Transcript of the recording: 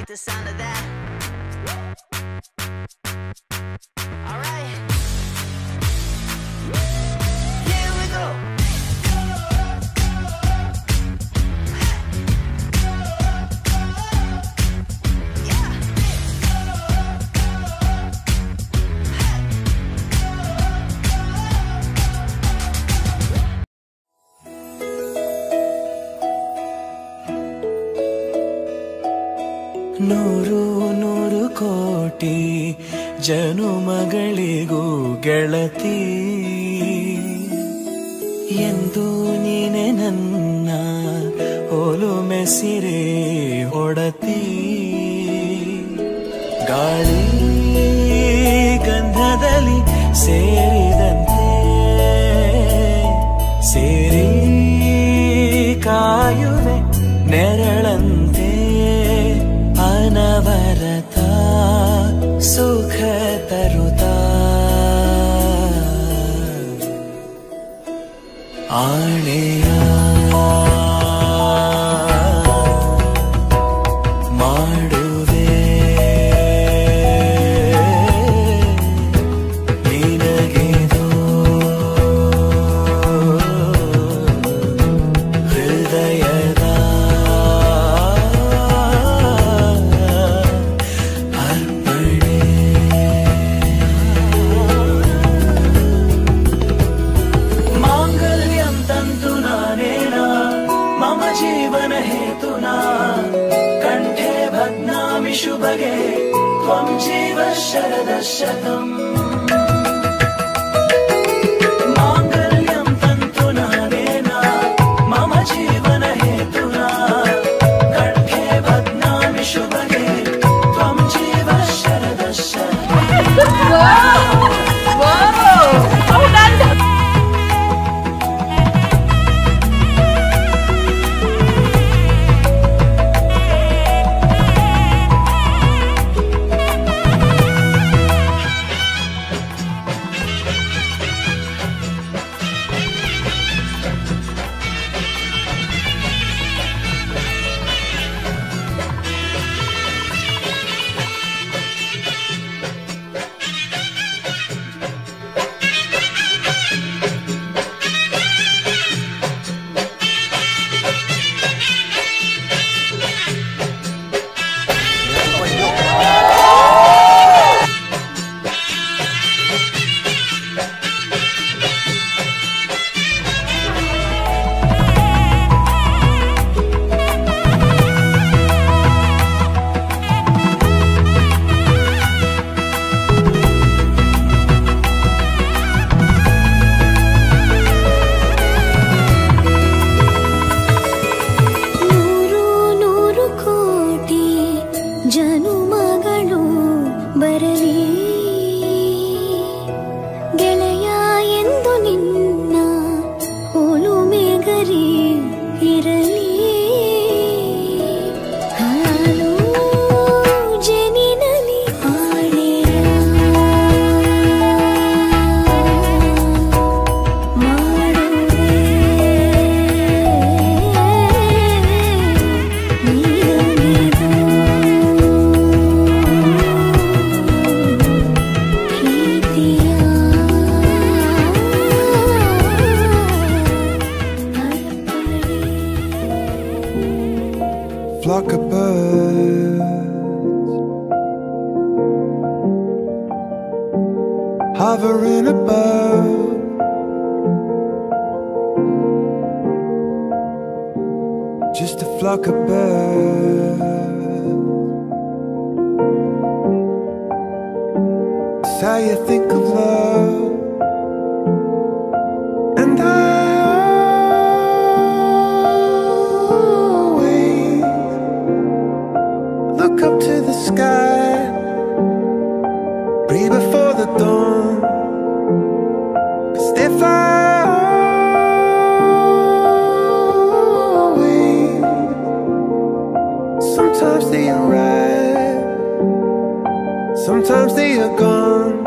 like the sound of that. Alright. Here we go. ನೂರು ನೂರು ಕೋಟಿ ಜನುಮಗಳಿಗೂ ಗೆಳತಿ ಎಂದು ನೀನೆ ನನ್ನ ಒಲುಮೆ ಸಿರೆ ಒಡತಿ ಗಾಳಿ ಗಂಧದಲ್ಲಿ ಸೇರಿದಂತೆ ಸೇರಿ ಕಾಯುವೆ ನೆರಳಂತೆ ಅನವರತ ಸುಖ ತರುತ್ತಾ ಆಣೆಯ ಮಾಡುವೆ ನಿನಗೆದು ಹೃದಯದ जीवन हेतुना कंठे भग्नामि शुभगे त्वं जीव शरदशतम् मांगल्यं तन्तुना नेना मम जीवन हेतुना कंठे भग्नामि शुभगे त्वं जीव शरदशतम् Flock of birds hovering above, just a flock of birds. It's how you think of love, and I look up to the sky, breathe before the dawn, 'cause they fly away. Sometimes they arrive, sometimes they are gone.